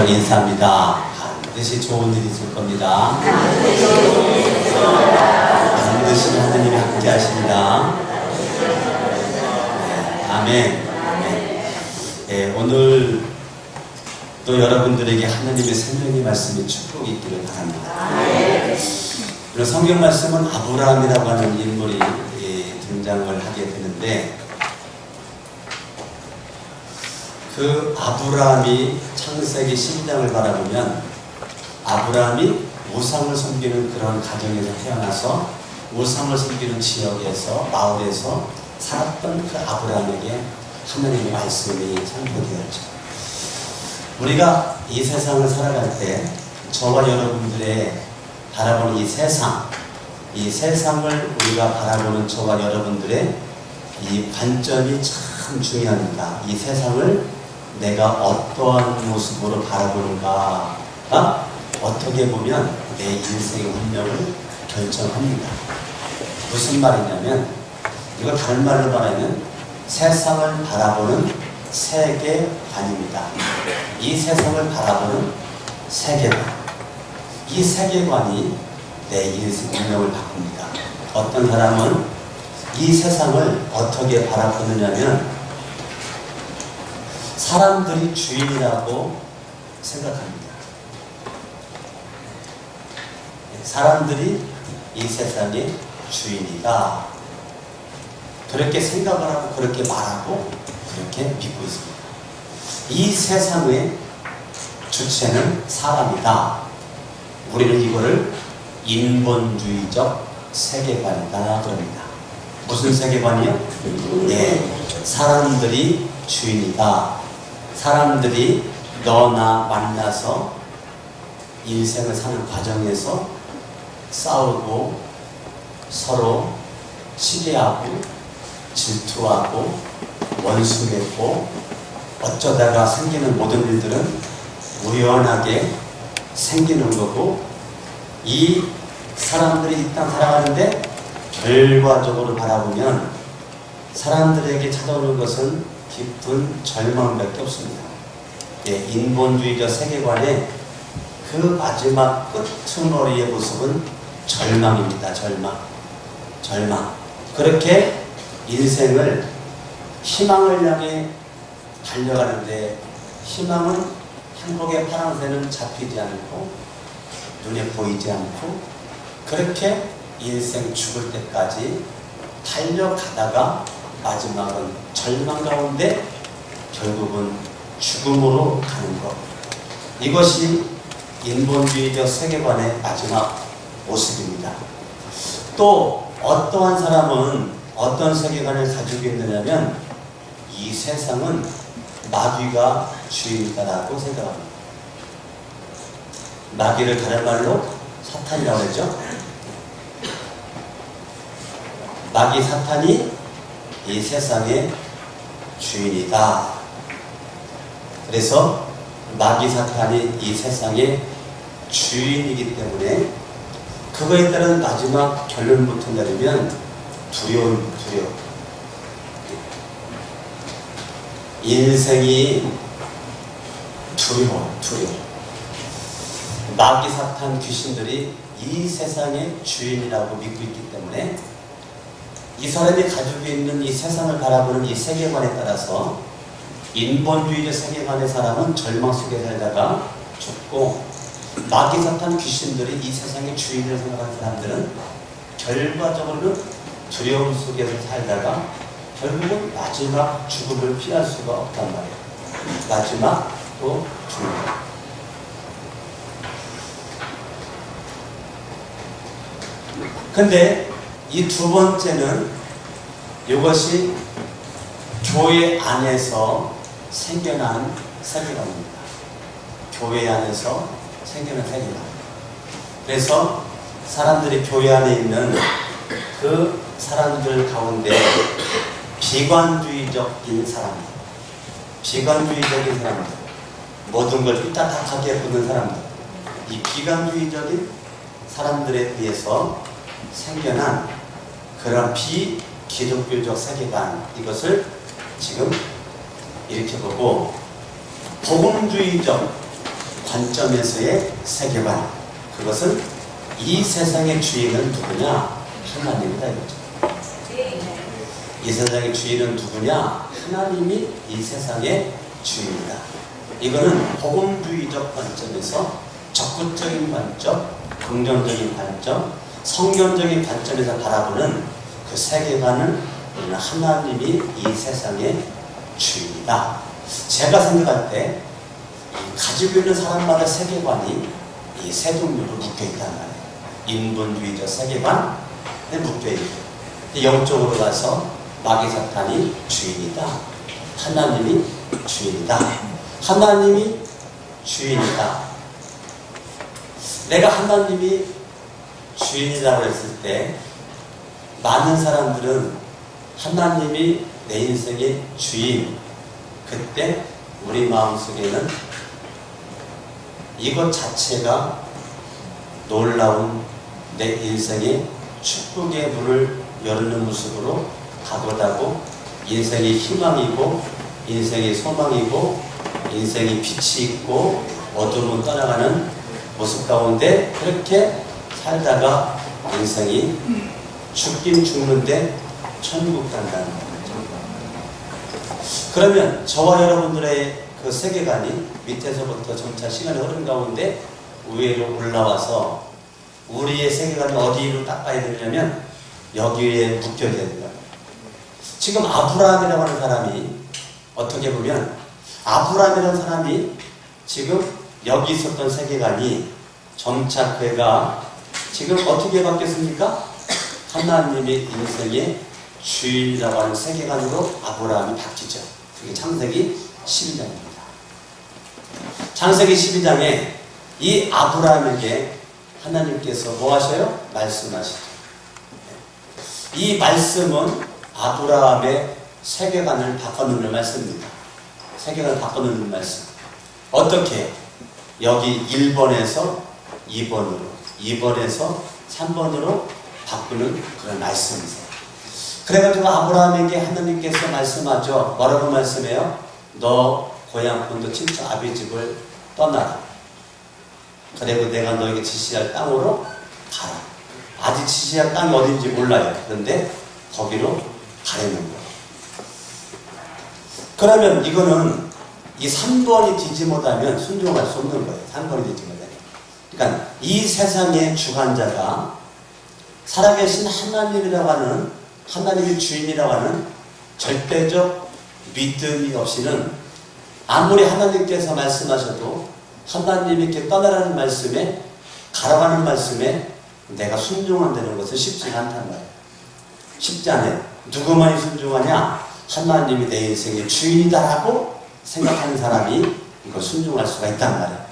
여러분 인사합니다. 반드시 좋은 일이 있을 겁니다. 반드시 하느님이 함께 하십니다. 아멘. 네, 오늘 또 여러분들에게 하느님의 생명의 말씀이 축복이 있기를 바랍니다. 그리고 성경 말씀은 아브라함이라고 하는 인물이 등장을 하게 되는데, 그 아브라함이 창세기 12장을 바라보면 아브라함이 우상을 섬기는 그런 가정에서 태어나서 우상을 섬기는 지역에서 마을에서 살았던 그 아브라함에게 하나님의 말씀이 선포되었죠. 우리가 이 세상을 살아갈 때 저와 여러분들의 바라보는 이 세상을 우리가 바라보는 저와 여러분들의 이 관점이 참 중요합니다. 이 세상을 내가 어떠한 모습으로 바라보는가가 어떻게 보면 내 인생의 운명을 결정합니다. 무슨 말이냐면, 이걸 다른 말로 말하면 세상을 바라보는 세계관입니다. 이 세상을 바라보는 세계관, 이 세계관이 내 인생 운명을 바꿉니다. 어떤 사람은 이 세상을 어떻게 바라보느냐면 사람들이 주인이라고 생각합니다. 사람들이 이 세상의 주인이다, 그렇게 생각을 하고 그렇게 말하고 그렇게 믿고 있습니다. 이 세상의 주체는 사람이다. 우리는 이거를 인본주의적 세계관이다 그럽니다. 무슨 세계관이요? 네, 사람들이 주인이다. 사람들이 너나 만나서 인생을 사는 과정에서 싸우고 서로 시기하고 질투하고 원수 맺고 어쩌다가 생기는 모든 일들은 우연하게 생기는 거고, 이 사람들이 이 땅 살아가는데 결과적으로 바라보면 사람들에게 찾아오는 것은 깊은 절망밖에 없습니다. 예, 인본주의적 세계관의 그 마지막 끝머리의 모습은 절망입니다. 절망. 그렇게 인생을 희망을 향해 달려가는데, 희망은 행복의 파랑새는 잡히지 않고 눈에 보이지 않고, 그렇게 인생 죽을 때까지 달려가다가 마지막은 절망 가운데 결국은 죽음으로 가는 것. 이것이 인본주의적 세계관의 마지막 모습입니다. 또 어떠한 사람은 어떤 세계관을 가지고 있느냐면, 이 세상은 마귀가 주인이다라고 생각합니다. 마귀를 다른 말로 사탄이라고 했죠. 마귀 사탄이 이 세상의 주인이다. 그래서 마귀 사탄이 이 세상의 주인이기 때문에 그거에 따른 마지막 결론부터 내리면 두려워. 인생이 두려워. 마귀 사탄 귀신들이 이 세상의 주인이라고 믿고 있기 때문에 이 사람이 가지고 있는 이 세상을 바라보는 이 세계관에 따라서 인본주의적 세계관의 사람은 절망 속에 살다가 죽고, 마귀 사탄 귀신들이 이 세상의 주인을 생각하는 사람들은 결과적으로는 두려움 속에서 살다가 결국은 마지막 죽음을 피할 수가 없단 말이에요. 마지막 또 죽음. 근데 이 두 번째는 이것이 교회 안에서 생겨난 세계관입니다. 교회 안에서 생겨난 세계관. 그래서 사람들이 교회 안에 있는 그 사람들 가운데 비관주의적인 사람들, 모든 걸 삐딱하게 보는 사람들, 이 비관주의적인 사람들에 의해서 생겨난 그런 비기독교적 세계관, 이것을 지금 이렇게 보고, 복음주의적 관점에서의 세계관, 그것은 이 세상의 주인은 누구냐? 하나님이다 이거죠. 이 세상의 주인은 누구냐? 하나님이 이 세상의 주인이다. 이거는 복음주의적 관점에서 적극적인 관점, 긍정적인 관점, 성경적인 관점에서 바라보는 그 세계관을 우리는 하나님이 이 세상의 주인이다. 제가 생각할 때 가지고 있는 사람마다 세계관이 이 세 종류로 묶여있단 말이에요. 인본주의적 세계관에 묶여있고, 영적으로 가서 마귀 사탄이 주인이다. 하나님이 주인이다. 하나님이 주인이다. 내가 하나님이 주인이라고 했을 때 많은 사람들은 하나님이 내 인생의 주인, 그때 우리 마음속에는 이것 자체가 놀라운 내 인생의 축복의 문을 여는 모습으로 가보다고, 인생의 희망이고 인생의 소망이고 인생의 빛이 있고 어둠은 떠나가는 모습 가운데 그렇게 살다가 인생이 죽긴 죽는데 천국 간다는 거죠. 그러면 저와 여러분들의 그 세계관이 밑에서부터 점차 시간이 흐른 가운데 위로 올라와서 우리의 세계관이 어디로 딱 봐야 되냐면 여기에 묶여야 되는 거예요. 지금 아브라함이라고 하는 사람이 어떻게 보면 아브라함이라는 사람이 지금 여기 있었던 세계관이 점차 그가 지금 어떻게 바뀌었습니까? 하나님의 인생의 주인이라고 하는 세계관으로 아브라함이 바뀌죠. 그게 창세기 12장입니다. 창세기 12장에 이 아브라함에게 하나님께서 뭐 하셔요? 말씀하시죠. 이 말씀은 아브라함의 세계관을 바꿔놓는 말씀입니다. 세계관을 바꿔놓는 말씀. 어떻게? 여기 1번에서 2번으로, 2번에서 3번으로 바꾸는 그런 말씀이세요. 그래가지고 아브라함에게 하나님께서 말씀하죠. 뭐라고 말씀해요? 너 고향 본토 친척 아비 집을 떠나라. 그리고 내가 너에게 지시할 땅으로 가라. 아직 지시할 땅이 어딘지 몰라요. 그런데 거기로 가려는 거예요. 그러면 이거는 이 3번이 되지 못하면 순종할 수 없는 거예요. 3번이 되지 못하면. 그러니까 이 세상의 주관자가 살아계신 하나님이라고 하는, 하나님의 주인이라고 하는 절대적 믿음이 없이는 아무리 하나님께서 말씀하셔도 하나님이 이렇게 떠나라는 말씀에, 가라가는 말씀에 내가 순종한다는 것은 쉽지가 않단 말이에요. 쉽지 않아요. 누구만이 순종하냐? 하나님이 내 인생의 주인이다라고 생각하는 사람이 이거 순종할 수가 있단 말이에요.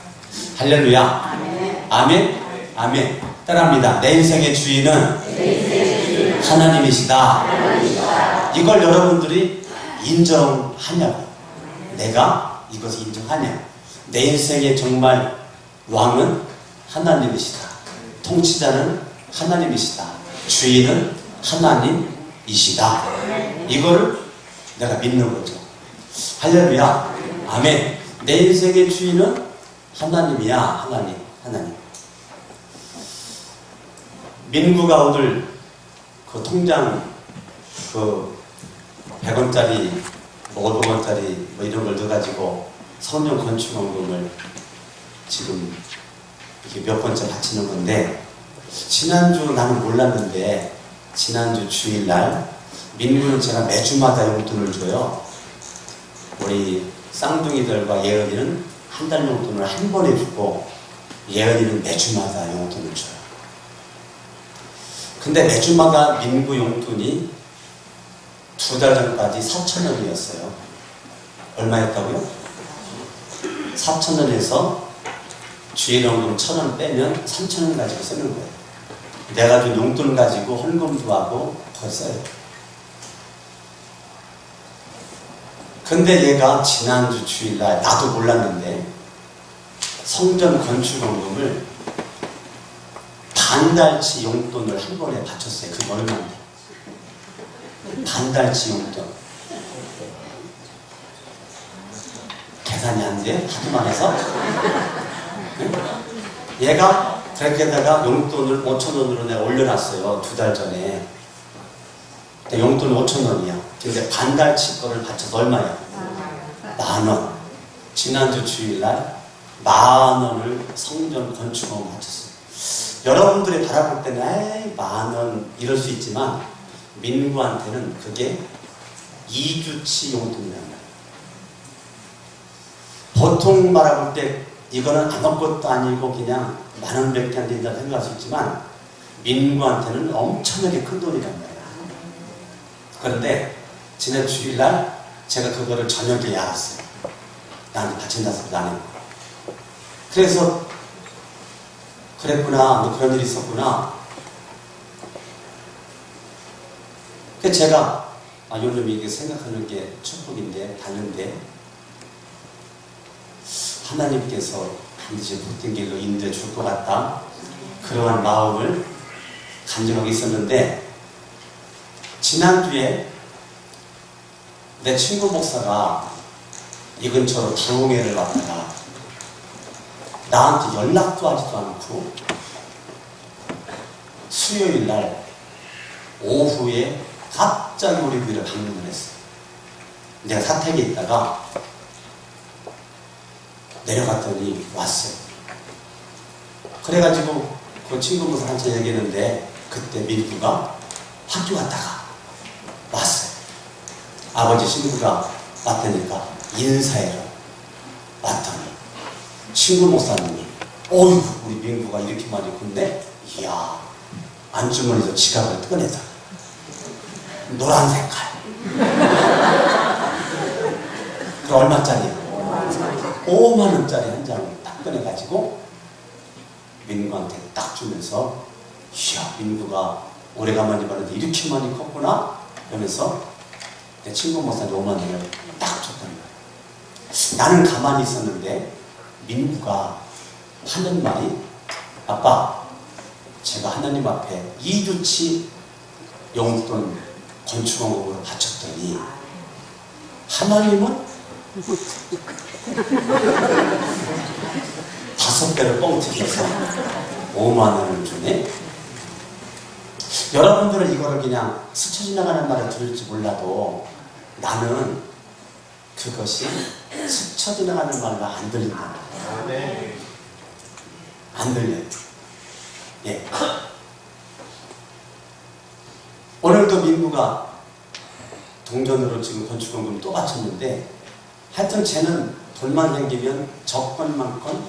할렐루야. 아멘. 아멘. 아멘. 따라합니다. 내 인생의 주인은 하나님이시다. 이걸 여러분들이 인정하냐고. 내가 이것을 인정하냐. 내 인생의 정말 왕은 하나님이시다. 통치자는 하나님이시다. 주인은 하나님이시다. 이거를 내가 믿는 거죠. 할렐루야. 아멘. 내 인생의 주인은 하나님이야. 하나님. 민구가 오늘 그 통장 그 100원짜리, 500원짜리 뭐 이런 걸 넣어가지고 성령 건축원금을 지금 이렇게 몇 번째 바치는 건데, 지난주 나는 몰랐는데 지난주 주일날 민구는 제가 매주마다 용돈을 줘요. 우리 쌍둥이들과 예언이는 한 달 용돈을 한 번에 주고 예언이는 매주마다 용돈을 줘요. 근데 매주마다 민구 용돈이 2달 전까지 4,000원이었어요. 얼마였다고요? 4,000원에서 주일원금 1,000원 빼면 3,000원 가지고 쓰는 거예요. 내가 준 용돈 가지고 헌금도 하고 그걸 써요. 근데 얘가 지난주 주일날, 나도 몰랐는데 성전 건축원금을 반달치 용돈을 한 번에 바쳤어요. 그게 얼마인데? 반달치 용돈. 계산이 안 돼? 하도 많아서? 얘가 그렇게다가 용돈을 5,000원으로 내가 올려놨어요. 2달 전에. 용돈 5,000원이야. 근데 반달치 거를 바쳐서 얼마야? 10,000원. 지난주 주일날 10,000원을 성전 건축원에 바쳤어요. 여러분들이 바라볼 때는 에이 10,000원 이럴 수 있지만 민구한테는 그게 2주치 용돈이란 말이에요. 보통 바라볼 때 이거는 아무것도 아니고 그냥 10,000원밖에 안 된다고 생각할 수 있지만 민구한테는 엄청나게 큰 돈이란 말이에요. 그런데 지난 주일날 제가 그거를 저녁에 알았어요. 나한테 바친다는 소리도 안 했고. 그래서 그랬구나, 뭐 그런 일이 있었구나. 그래서 제가 요즘 이게 생각하는 게 축복인데 다른데 하나님께서 반드시 복된 길로 인도해 줄 것 같다. 그러한 마음을 간절하게 있었는데 지난주에 내 친구 목사가 이 근처로 부흥회를 왔다가 나한테 연락도 하지도 않고 수요일날 오후에 갑자기 우리 교회를 방문을 했어요. 내가 사택에 있다가 내려갔더니 왔어요. 그래가지고 그 친구 목사 한참 얘기했는데 그때 민구가 학교 갔다가 왔어요. 아버지 친구가 왔다니까 인사해요. 왔더니 친구 목사님이 어휴 우리 민구가 이렇게 많이 굽네? 이야 안주머니에서 지갑을 꺼내자 노란 색깔 그 얼마짜리야? 5만원짜리 한 장을 딱 꺼내가지고 민구한테 딱 주면서 이야 민구가 오래간만에 봤는데 이렇게 많이 컸구나 그러면서 내 친구 목사님 5만원을 딱 줬단 말이야. 나는 가만히 있었는데 민구가 하는 말이 아빠 제가 하나님 앞에 2주치 용돈 건축원금으로 바쳤더니 하나님은 5배를 뻥튀겨서 5만원을 주네. 여러분들은 이거를 그냥 스쳐 지나가는 말을 들을지 몰라도 나는 그것이 스쳐 지나가는 말로 안 들린다. 안 들려요. 예. 오늘도 민구가 동전으로 지금 건축원금 또 바쳤는데 하여튼 쟤는 돈만 생기면 적건만건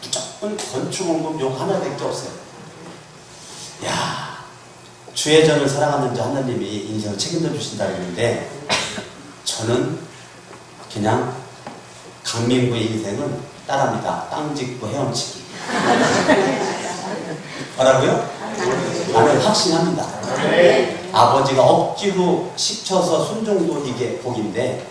무조건 건축원금 용 하나밖에 없어요. 야, 주애전을 사랑하는 자 하나님이 인생을 책임져 주신다 했는데 저는 그냥 강민구의 인생은 따라합니다. 땅 짓고 헤엄치기. 뭐라고요? 나는 확신합니다. 아버지가 억지로 시켜서 순종도 이게 복인데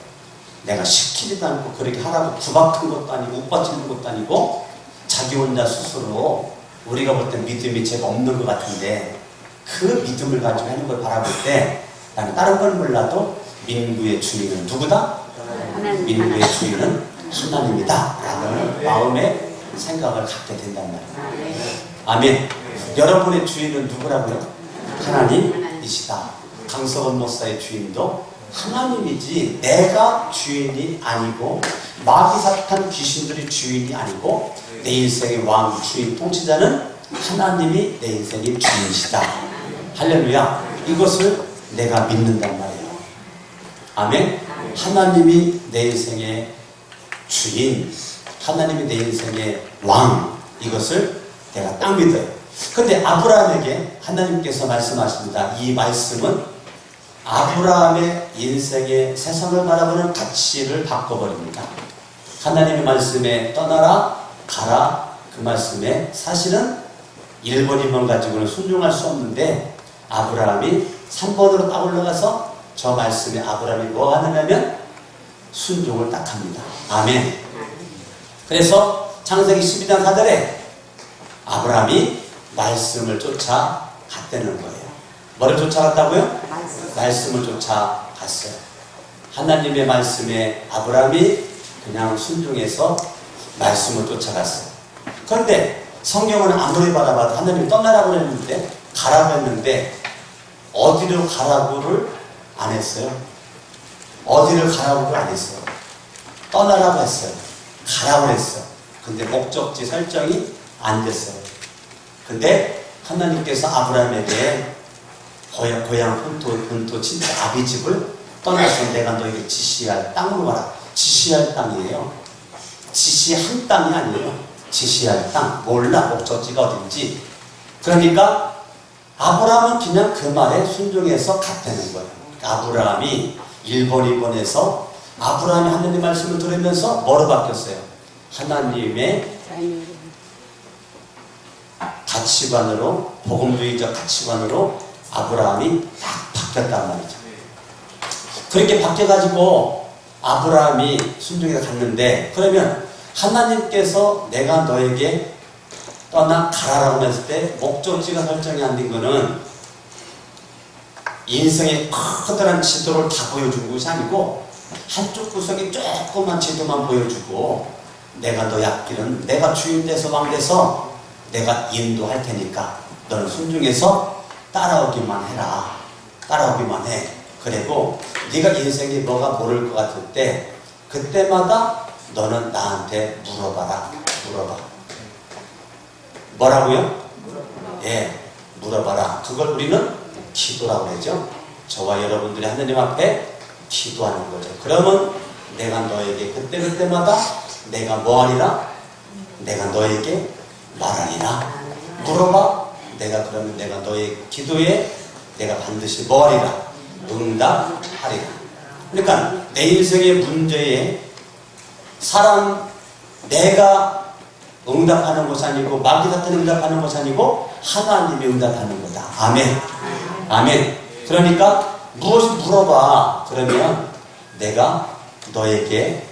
내가 시키지도 않고 그렇게 하라고 구박한 것도 아니고 욱받치는 것도 아니고 자기 혼자 스스로 우리가 볼 때 믿음이 제가 없는 것 같은데 그 믿음을 가지고 하는 걸 바라볼 때 나는 다른 건 몰라도 민구의 주인은 누구다? 민구의 주인은 하나님이다 라는 마음의 생각을 갖게 된단 말이에요. 아멘. 여러분의 주인은 누구라고요? 하나님이시다. 강석원 목사의 주인도 하나님이지 내가 주인이 아니고 마귀 사탄 귀신들이 주인이 아니고 내 인생의 왕 주인 통치자는 하나님이 내 인생의 주인이시다. 할렐루야. 이것을 내가 믿는단 말이에요. 아멘. 하나님이 내 인생의 주인, 하나님이 내 인생의 왕, 이것을 내가 딱 믿어요. 그런데 아브라함에게 하나님께서 말씀하십니다. 이 말씀은 아브라함의 인생의 세상을 바라보는 가치를 바꿔버립니다. 하나님의 말씀에 떠나라, 가라, 그 말씀에 사실은 1번, 2번 가지고는 순종할 수 없는데 아브라함이 3번으로 딱 올라가서 저 말씀에 아브라함이 뭐 하느냐면 순종을 딱 합니다. 아멘. 그래서 창세기 12장 4절에 아브라함이 말씀을 쫓아갔다는 거예요. 뭐를 쫓아갔다고요? 말씀을 쫓아갔어요. 하나님의 말씀에 아브라함이 그냥 순종해서 말씀을 쫓아갔어요. 그런데 성경은 아무리 바라봐도 하나님이 떠나라고 했는데, 가라고 했는데, 어디로 가라고를 안 했어요. 어디를 가라고를 안 했어요. 떠나라고 했어요. 가라고 했어요. 근데 목적지 설정이 안 됐어요. 근데 하나님께서 아브라함에게 고향 본토 친척 아비집을 떠나서 내가 너에게 지시할 땅으로 가라. 지시할 땅이에요. 지시한 땅이 아니에요. 지시할 땅. 몰라 목적지가 어딘지. 그러니까 아브라함은 그냥 그 말에 순종해서 갔다는 거예요. 아브라함이 1번, 2번에서 아브라함이 하나님 말씀을 들으면서 뭐로 바뀌었어요? 하나님의 가치관으로, 복음주의적 가치관으로 아브라함이 딱 바뀌었단 말이죠. 그렇게 바뀌어가지고 아브라함이 순종해서 갔는데, 그러면 하나님께서 내가 너에게 떠나 가라라고 했을 때 목적지가 설정이 안 된 거는 인생의 커다란 지도를 다 보여주는 것이 아니고 한쪽 구석에 조그만 지도만 보여주고, 내가 너의 앞길은 내가 주인 돼서 왕 돼서 내가 인도할 테니까 너는 순종해서 따라오기만 해라. 따라오기만 해. 그리고 네가 인생이 뭐가 모를 것 같을 때 그때마다 너는 나한테 물어봐라. 물어봐. 뭐라고요? 예, 물어봐라. 그걸 우리는 기도라고 하죠. 저와 여러분들이 하나님 앞에 기도하는 거죠. 그러면 내가 너에게 그때마다 내가 뭐하리라? 내가 너에게 말하리라. 물어봐. 그러면 내가 너의 기도에 내가 반드시 뭐하리라? 응답하리라. 그러니까 내 인생의 문제에 내가 응답하는 것이 아니고 마귀 사탄이 응답하는 것이 아니고 하나님이 응답하는 거다. 아멘. 아멘. 그러니까 무엇을 물어봐. 그러면 내가 너에게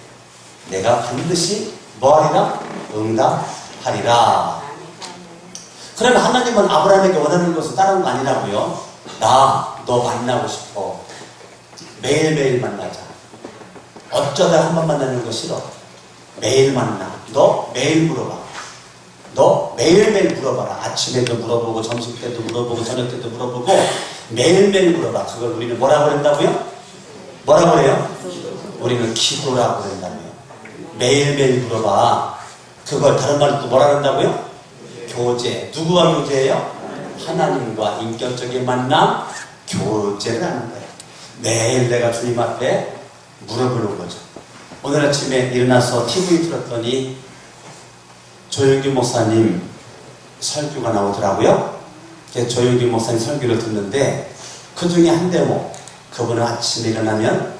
내가 반드시 뭐하리라? 응답하리라. 그러면 하나님은 아브라함에게 원하는 것은 다른 거 아니라고요. 너 만나고 싶어. 매일매일 만나자. 어쩌다 한 번 만나는 거 싫어. 매일 만나. 너 매일 물어봐. 너 매일매일 물어봐라. 아침에도 물어보고 점심 때도 물어보고 저녁 때도 물어보고 매일매일 물어봐. 그걸 우리는 뭐라고 그런다고요? 뭐라고 해요? 우리는 기도라고 그런다고요. 매일매일 물어봐. 그걸 다른 말로 또 뭐라 그런다고요? 교제. 누구와 교제예요? 하나님과 인격적인 만남, 교제를 하는 거예요. 매일 내가 주님 앞에 물어보는 거죠. 오늘 아침에 일어나서 TV 틀었더니 조영규 목사님 설교가 나오더라고요. 조영규 목사님 설교를 듣는데 그 중에 한 대목, 그분은 아침에 일어나면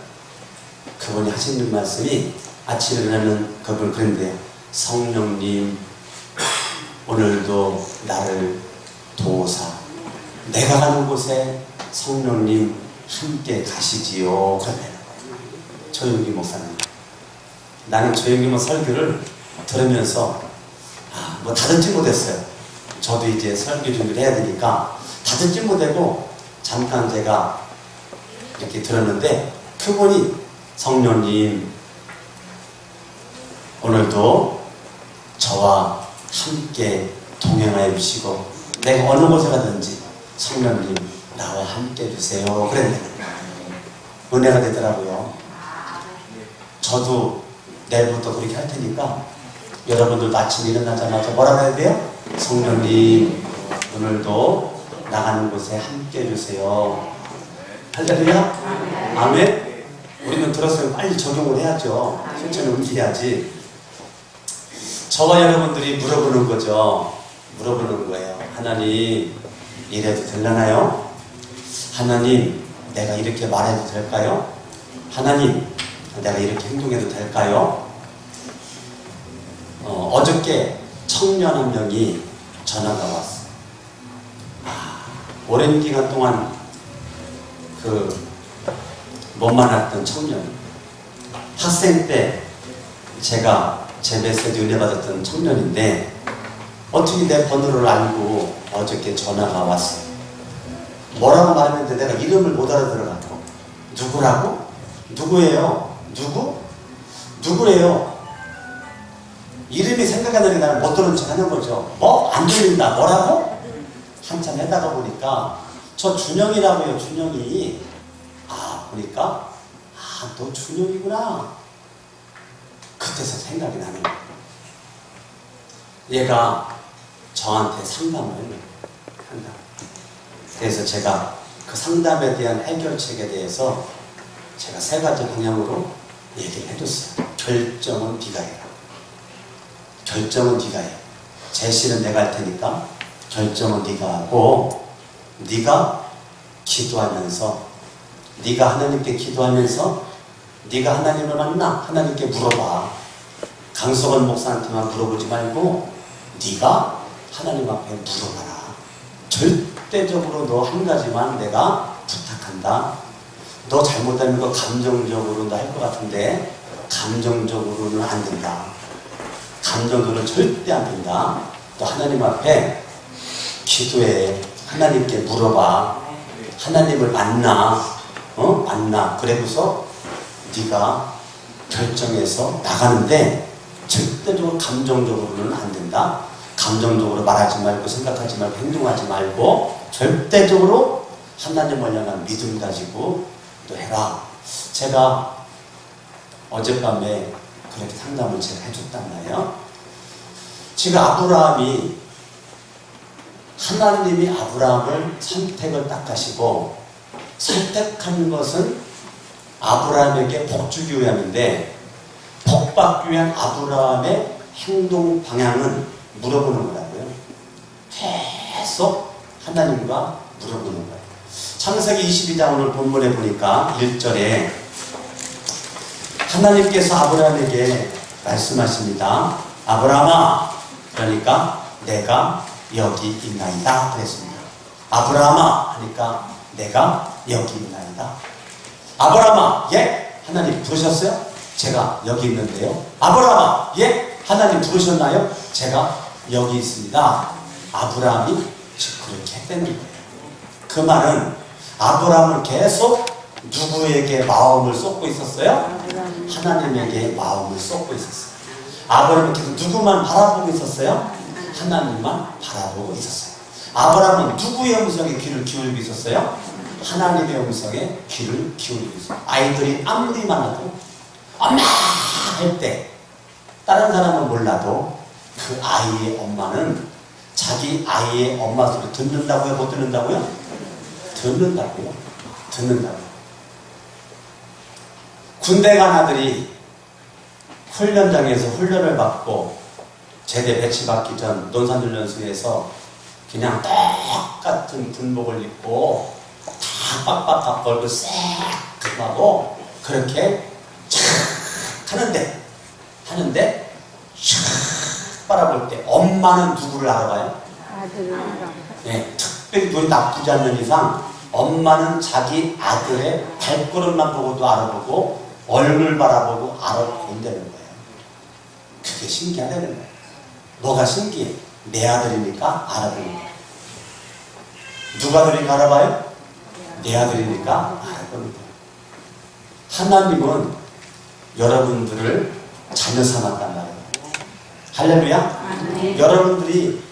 그분이 하시는 말씀이, 아침에 일어나면 그분 그런데요. 성령님 오늘도 나를 도우사 내가 가는 곳에 성령님 함께 가시지요. 그러면 조영규 목사님. 나는 조영규 목사 설교를 들으면서 다 듣지 못했어요. 저도 이제 설교 준비를 해야 되니까 다 듣지 못하고 잠깐 제가 이렇게 들었는데, 그분이 성령님 오늘도 저와 함께 동행하여 주시고 내가 어느 곳에 가든지 성령님 나와 함께 해주세요. 그랬네. 은혜가 되더라고요. 저도 내일부터 그렇게 할 테니까 여러분들도 아침에 일어나자마자 뭐라고 해야 돼요? 성령님 오늘도 나가는 곳에 함께 해주세요. 할렐루야? 아멘? 우리는 들었으면 빨리 적용을 해야죠. 실천을 옮겨야지. 저와 여러분들이 물어보는 거죠. 물어보는 거예요. 하나님 이래도 되려나요? 하나님 내가 이렇게 말해도 될까요? 하나님 내가 이렇게 행동해도 될까요? 어저께 청년 한 명이 전화가 왔어요. 오랜 기간 동안 못 만났던 청년, 학생 때 제가 제 메시지 은혜 받았던 청년인데 어떻게 내 번호를 알고 어저께 전화가 왔어요. 뭐라고 말했는데 내가 이름을 못 알아들어가지고 누구라고? 누구예요? 누구? 누구래요? 이름이 생각이 안 나니까 나는 못 들은 척 하는 거죠. 뭐? 안 들린다. 뭐라고? 한참 하다가 보니까 저 준영이라고요. 준영이. 보니까 너 준영이구나. 그때서 생각이 나는 거예요. 얘가 저한테 상담을 한다. 그래서 제가 그 상담에 대한 해결책에 대해서 제가 3가지 방향으로 얘기를 해줬어요. 결정은 네가 해라. 결정은 네가 해. 제시는 내가 할 테니까 결정은 네가 하고, 네가 기도하면서, 네가 하나님께 기도하면서 네가 하나님을 만나 하나님께 물어봐. 강석원 목사한테만 물어보지 말고 네가 하나님 앞에 물어봐라. 절대적으로 너 한 가지만 내가 부탁한다. 너 잘못하면 거 감정적으로도 할 것 같은데 감정적으로는 안 된다. 감정적으로는 절대 안 된다. 너 하나님 앞에 기도해. 하나님께 물어봐. 하나님을 만나. 만나. 그래서 네가 결정해서 나가는데 절대적으로 감정적으로는 안 된다. 감정적으로 말하지 말고 생각하지 말고 행동하지 말고 절대적으로 하나님을 향한 믿음 가지고 또 해라. 제가 어젯밤에 그렇게 상담을 제가 해줬단 말이에요. 지금 하나님이 아브라함을 선택을 딱 하시고 선택한 것은 아브라함에게 복 주기 위함인데 복 받기 위한 아브라함의 행동 방향은 물어보는 거라고요. 계속 하나님과 물어보는 거예요. 창세기 22장 오늘 본문에 보니까 1절에 하나님께서 아브라함에게 말씀하십니다. 아브라함아, 그러니까 내가 여기 있나이다 그랬습니다. 아브라함아 하니까 내가 여기 있나이다. 아브라함아, 예? 하나님 부르셨어요? 제가 여기 있는데요. 아브라함아, 예? 하나님 부르셨나요? 제가 여기 있습니다. 아브라함이 그렇게 했다는 거예요. 그 말은 아브라함은 계속 누구에게 마음을 쏟고 있었어요? 하나님에게 마음을 쏟고 있었어요. 아브라함은 계속 누구만 바라보고 있었어요? 하나님만 바라보고 있었어요. 아브라함은 누구의 음성에 귀를 기울이고 있었어요? 하나님의 음성에 귀를 기울이고 있어요. 아이들이 아무리 많아도 엄마 할 때 다른 사람은 몰라도 그 아이의 엄마는 자기 아이의 엄마 소리 듣는다고요? 못 듣는다고요? 듣는다고요. 듣는다고요. 군대 간 아들이 훈련장에서 훈련을 받고 제대 배치받기 전 논산훈련소에서 그냥 똑같은 군복을 입고 다 빡빡 걸고 쎄끔하고 그렇게 착 하는데 촥 바라볼 때 엄마는 누구를 알아봐요? 아들을 알아봐. 네, 특별히 눈이 나쁘지 않는 이상 엄마는 자기 아들의 발걸음만 보고도 알아보고 얼굴 바라보고 알아본다는 거예요. 그게 신기하다는 거예요. 뭐가 신기해? 내 아들이니까 알아보는 거예요. 누가 아들이니까 알아봐요? 내 아들이니까 알아보는 거예요. 하나님은 여러분들을 자녀 삼았단 말이에요. 할렐루야? 여러분들이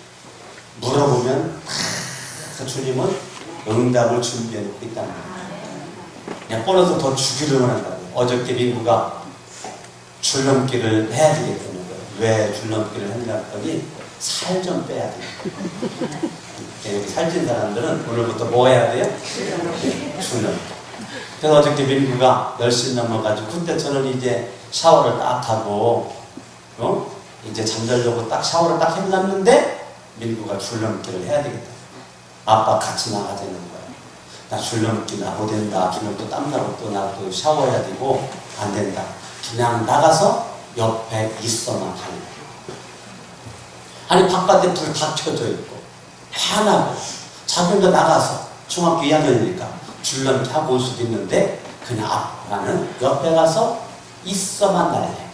물어보면 그 주님은 응답을 준비해 놓고 있다는 거예요. 그냥 보너스 더 주기를 원한다고. 어저께 민구가 줄넘기를 해야 되겠다는 거예요. 왜 줄넘기를 했냐 했더니 살 좀 빼야 돼요. 여기 살찐 사람들은 오늘부터 뭐 해야 돼요? 줄넘기. 그래서 어저께 민구가 10시 넘어가지고 그때 저는 이제 샤워를 딱 하고 이제 잠자려고 딱 샤워를 딱 해놨는데 민구가 줄넘기를 해야 되겠다. 아빠 같이 나가야 되는 거야. 나 줄넘기 나 못된다. 그러면 또 땀나고 또 나 또 샤워해야 되고 안 된다. 그냥 나가서 옆에 있어만 하는 거야. 아니 바깥에 불 다 켜져 있고 환하고 자기 혼자 나가서 중학교 2학년이니까 줄넘기 하고 올 수도 있는데 그냥 아빠는 옆에 가서 있어만 달래.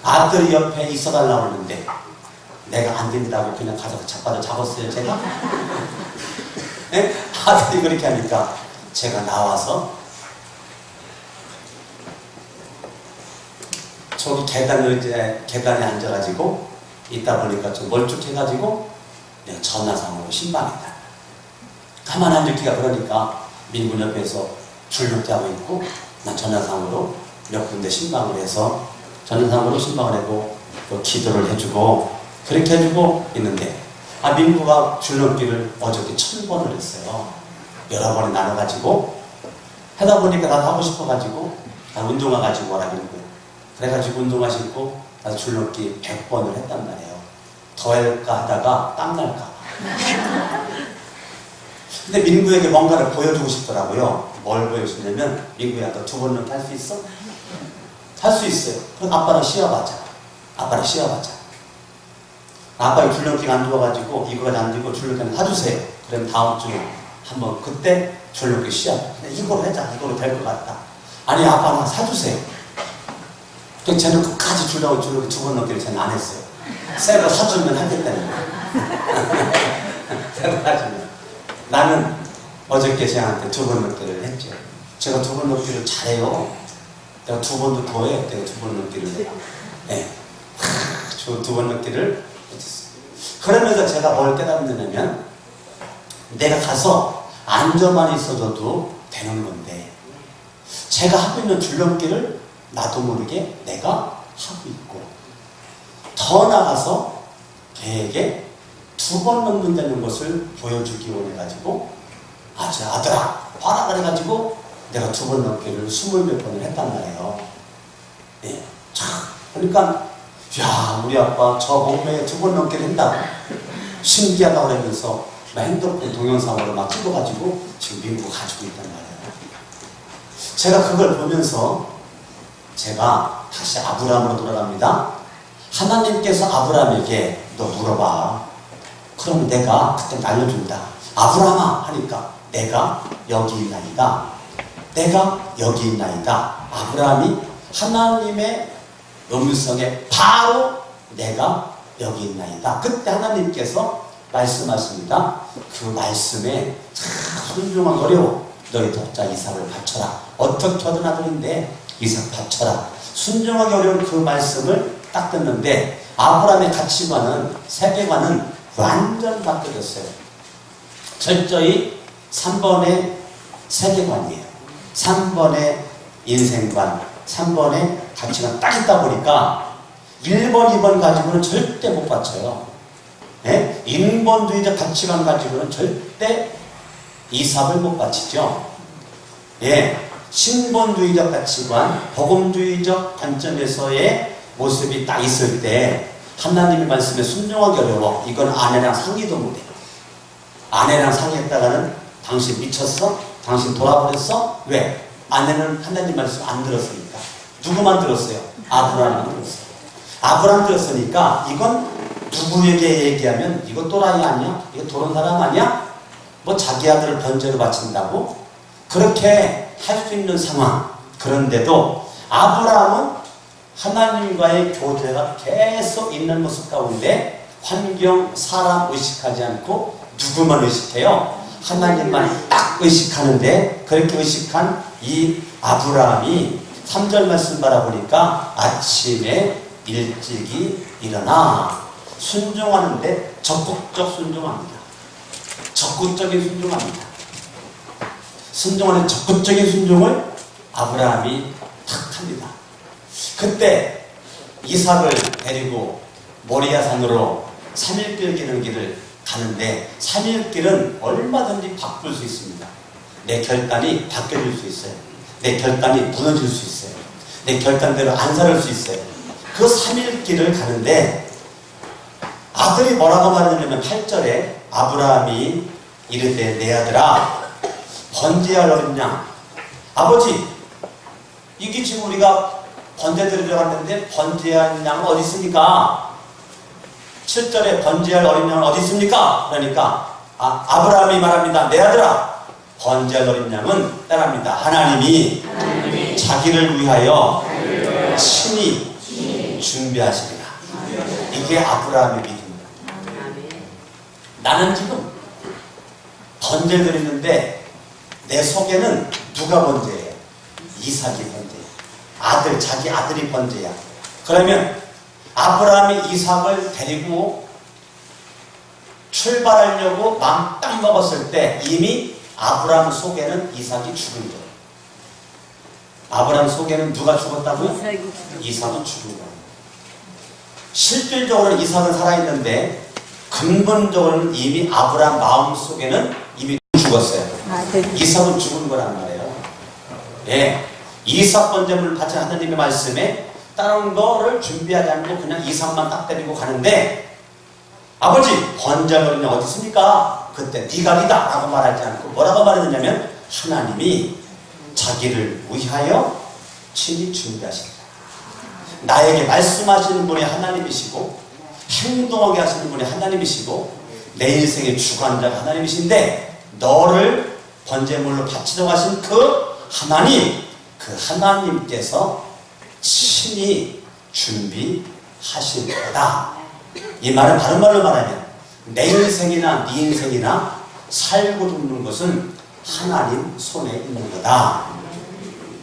아들이 옆에 있어달라고 하는데 내가 안 된다고 그냥 가서 자빠져 잡았어요 제가? 네? 아들이 그렇게 하니까 제가 나와서 저기 계단에 앉아가지고 있다 보니까 좀 멀쭉해가지고 내가 전화상으로 신방했다. 가만 앉았기가 그러니까 민군 옆에서 줄넘기하고 있고 난 전화상으로 몇 군데 신방을 해서 전화상으로 신방을 하고 또 기도를 해주고 그렇게 해주고 있는데 민구가 줄넘기를 어저께 1000번을 했어요. 여러 번에 나눠가지고 하다 보니까 나도 하고 싶어가지고 나 운동화 가지고 오라 그러고 그래가지고 운동화 신고 나도 줄넘기 100번을 했단 말이에요. 더 할까 하다가 땀날까. 근데 민구에게 뭔가를 보여주고 싶더라고요. 뭘 보여주냐면 민구야 너 2번 넘게 할 수 있어? 할 수 있어요. 그럼 아빠랑 쉬어보자. 아빠랑 쉬어보자. 아빠가 줄넘기가 안 좋아가지고 이거가 안 되고 줄넘기는 사주세요. 그럼 다음 주에 한번 그때 줄넘기 시합. 이거로 하자. 이거로 될 것 같다. 아니 아빠 나 사주세요. 그 쟤는 끝까지 줄넘기 2번 넘기를 쟤는 안 했어요. 새로 사주면 하겠다는 거예요. 새로 사주면. 나는 어저께 쟤한테 2번 넘기를 했죠. 제가 2번 넘기를 잘해요. 내가 2번도 더 해. 내가 2번 넘기를 해요. 네. 저 2번 넘기를 했었어요. 그러면서 제가 뭘 깨닫느냐면 내가 가서 앉아만 있어줘도 되는 건데 제가 하고 있는 줄넘기를 나도 모르게 내가 하고 있고 더 나가서 걔에게 2번 넘는다는 것을 보여주기 원해가지고 아들아 봐라 그래가지고 내가 2번 넘기를 20몇 번을 했단 말이에요. 예. 자, 그러니까 야 우리 아빠 저 몸매에 2번 넘기를 한다고 신기하다고 그러면서 핸드폰 동영상으로 막 찍어가지고 지금 민구 가지고 있단 말이에요. 제가 그걸 보면서 제가 다시 아브라함으로 돌아갑니다. 하나님께서 아브라함에게 너 물어봐. 그럼 내가 그때 알려준다. 아브라함아 하니까 내가 여기 있나이다. 내가 여기 있나이다. 아브라함이 하나님의 음성에 바로 내가 여기 있나이다. 그때 하나님께서 말씀하십니다. 그 말씀에 참 순종하기 어려워. 너희 독자 이삭을 바쳐라. 어떻게 얻은 아들인데 이삭 바쳐라. 순종하기 어려운 그 말씀을 딱 듣는데 아브라함의 가치관은 세계관은 완전 바뀌어졌어요. 철저히 3번의 세계관이에요. 3번의 인생관, 3번의 가치관 딱 있다 보니까 1번, 2번 가지고는 절대 못 바쳐요. 네? 인본주의적 가치관 가지고는 절대 이삭을 못 바치죠. 예. 신본주의적 가치관, 복음주의적 관점에서의 모습이 딱 있을 때 하나님의 말씀에 순종하기 어려워. 이건 아내랑 상의도 못해. 아내랑 상의했다가는 당신 미쳤어? 당신 돌아버렸어? 왜? 아내는 하나님 말씀 안 들었으니까. 누구만 들었어요? 아브라함만 들었어요. 아브라함 들었으니까 이건 누구에게 얘기하면 이거 또라이 아니야? 이거 도른 사람 아니야? 뭐 자기 아들을 번제로 바친다고? 그렇게 할 수 있는 상황. 그런데도 아브라함은 하나님과의 교제가 계속 있는 모습 가운데 환경, 사람 의식하지 않고 누구만 의식해요? 하나님만 딱 의식하는데 그렇게 의식한 이 아브라함이 3절 말씀 바라보니까 아침에 일찍이 일어나 순종하는데 적극적 순종합니다. 적극적인 순종합니다. 순종하는 적극적인 순종을 아브라함이 탁 합니다. 그때 이삭을 데리고 모리아산으로 3일길 기는 길을 가는데 3일길은 얼마든지 바꿀 수 있습니다. 내 결단이 바뀌어질 수 있어요. 내 결단이 무너질 수 있어요. 내 결단대로 안 살을 수 있어요. 그 3일길을 가는데 아들이 뭐라고 말하냐면 8절에 아브라함이 이르되 내 아들아 번제할 어린 양. 아버지 이게 지금 우리가 번제 드리러 갔는데 번제할 양은 어디 있습니까? 7절에 번제할 어린 양은 어디 있습니까? 그러니까 아브라함이 말합니다. 내 아들아 번제할 어린 양은 따라합니다. 하나님이 자기를 위하여 친히 준비하시리라. 이게 아브라함의 믿음입니다. 나는 지금 번제를 드리는데 내 속에는 누가 번제예요? 이삭이 번제예요. 자기 아들이 번제야. 그러면 아브라함이 이삭을 데리고 출발하려고 마음 딱 먹었을 때 이미 아브라함 속에는 이삭이 죽은 거예요. 아브라함 속에는 누가 죽었다고요? 이삭은 죽은 거예요. 실질적으로는 이삭은 살아있는데 근본적으로는 이미 아브라함 마음 속에는 이미 죽었어요. 이삭은 죽은 거란 말이에요. 예, 이삭 번제물을 바친 하나님의 말씀에 다른 거를 준비하지 않고 그냥 이삭만 딱 데리고 가는데 아버지 번제물이 어디 있습니까? 그때 네가 아니다 라고 말하지 않고 뭐라고 말했느냐면 하나님이 자기를 위하여 친히 준비하신다. 나에게 말씀하시는 분이 하나님이시고 행동하게 하시는 분이 하나님이시고 내 인생의 주관자가 하나님이신데 너를 번제물로 바치려고 하신 그 하나님께서 친히 준비하신 거다. 이 말은 다른 말로 말하면 내 인생이나 네 인생이나 살고 죽는 것은 하나님 손에 있는 거다.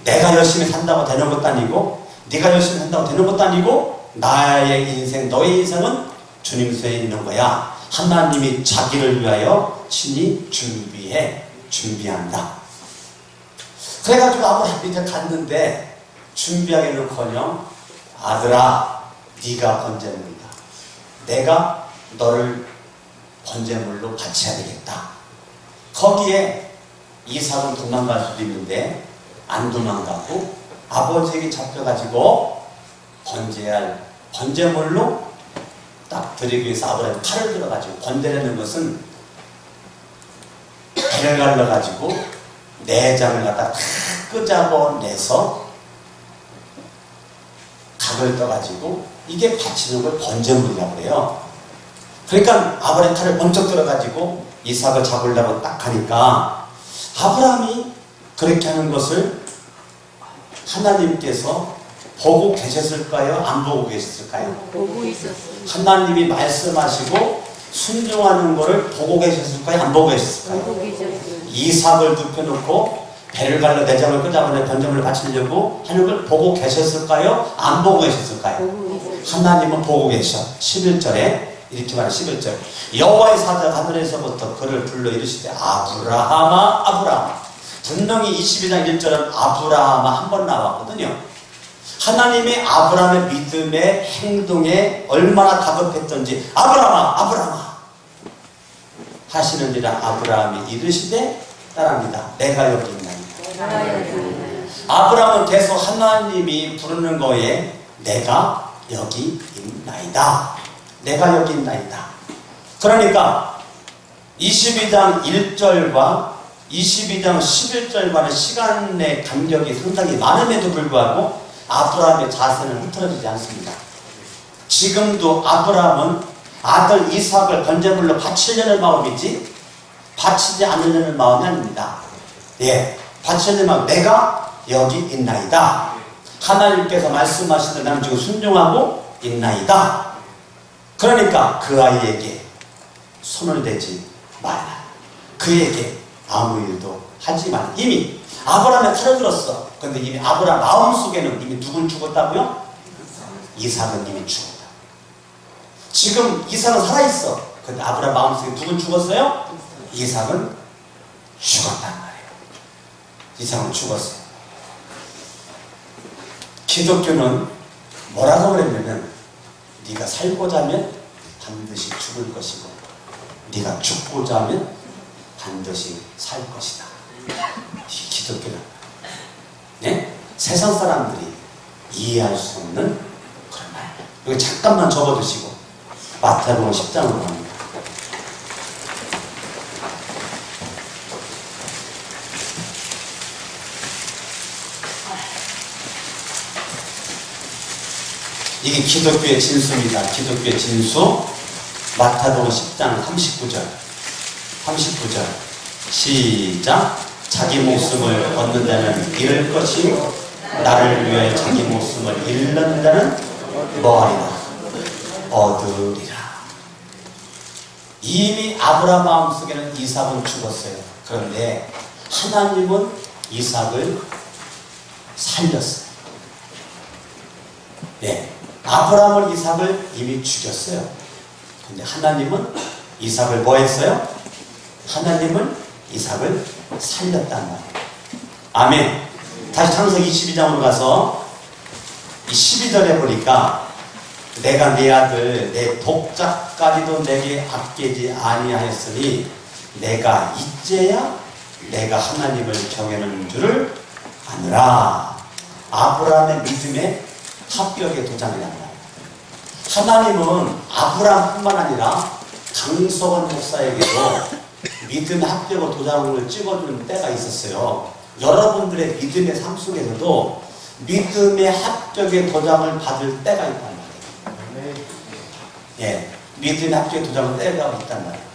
내가 열심히 산다고 되는 것도 아니고 네가 열심히 산다고 되는 것도 아니고 나의 인생, 너의 인생은 주님 손에 있는 거야. 하나님이 자기를 위하여 친히 준비한다. 그래가지고 아브라함 밑에 갔는데 준비하기는커녕 아들아 네가 번제물이다. 내가 너를 번제물로 바쳐야 되겠다. 거기에 이삭은 도망갈 수도 있는데 안 도망가고 아버지에게 잡혀가지고 번제할 번제물로 딱 드리기 위해서 아브라함이 칼을 들어가지고 번제라는 것은 배를 갈라가지고 내장을 갖다 다 끄잡아내서 각을 떠가지고 이게 바치는 걸 번제물이라고 그래요. 그러니까 아브라함이 칼을 번쩍 들어가지고 이삭을 잡으려고 딱 하니까 아브라함이 그렇게 하는 것을 하나님께서 보고 계셨을까요? 안 보고 계셨을까요? 보고 있었어요. 하나님이 말씀하시고 순종하는 것을 보고 계셨을까요? 안 보고 계셨을까요? 보고 계셨어요. 이삭을 눕혀놓고 배를 갈라 내장을 끄잡아내 번제물을 바치려고 하는 걸 보고 계셨을까요? 안 보고 계셨을까요? 보고 있었어요. 하나님은 보고 계셔. 11절에 이렇게 말해 11절 여호와의 사자가 하늘에서부터 그를 불러 이르시되 아브라함아 아브라함아. 분명히 22장 1절은 아브라함아 한 번 나왔거든요. 하나님의 아브라함의 믿음의 행동에 얼마나 다급했던지 아브라함아 아브라함아 하시는지라 아브라함이 이르시되 따라합니다. 내가 여기 있나이다. 아브라함은 계속 하나님이 부르는 거에 내가 여기 있나이다. 내가 여기 있나이다. 그러니까 22장 1절과 22장 11절과는 시간의 간격이 상당히 많음에도 불구하고 아브라함의 자세는 흐트러지지 않습니다. 지금도 아브라함은 아들 이삭을 번제물로 바치려는 마음이지 바치지 않으려는 마음이 아닙니다. 예, 바치려는 마음, 내가 여기 있나이다. 하나님께서 말씀하시는 나는 지금 순종하고 있나이다. 그러니까 그 아이에게 손을 대지 말라. 그에게 아무 일도 하지 말라. 이미 아브라함의 칼을 들었어. 그런데 이미 아브라함 마음속에는 이미 누군 죽었다고요? 이삭은 이미 죽었다. 지금 이삭은 살아있어. 그런데 아브라함 마음속에 누군 죽었어요? 이삭은 죽었단 말이에요. 이삭은 죽었어요. 기독교는 뭐라고 그랬냐면 네가 살고자 하면 반드시 죽을 것이고 네가 죽고자 하면 반드시 살 것이다. 이게 기독교다. 네? 세상 사람들이 이해할 수 없는 그런 말. 이거 잠깐만 접어두시고 마태복음 10장으로 갑니다. 이게 기독교의 진수입니다. 기독교의 진수. 마태복음 10장 39절. 시작. 자기 목숨을 얻는 자는 잃을 것이요 나를 위해 자기 목숨을 잃는 자는 뭐하리라? 얻으리라. 이미 아브라함 마음속에는 이삭은 죽었어요. 그런데 하나님은 이삭을 살렸어요. 네. 아브라함을 이삭을 이미 죽였어요. 근데 하나님은 이삭을 뭐 했어요? 하나님은 이삭을 살렸단 말이에요. 아멘. 다시 창세기 22장으로 가서 이 12절에 보니까 내가 네 아들 내 독자까지도 내게 아끼지 아니하였으니 내가 이제야 내가 하나님을 경외하는 줄을 아느라. 아브라함의 믿음의 합격의 도장이란 말이에요. 하나님은 아브라함뿐만 아니라 강석원 목사에게도 믿음의 합격의 도장을 찍어주는 때가 있었어요. 여러분들의 믿음의 삶 속에서도 믿음의 합격의 도장을 받을 때가 있단 말이에요. 예, 믿음의 합격의 도장을 때가 있단 말이에요.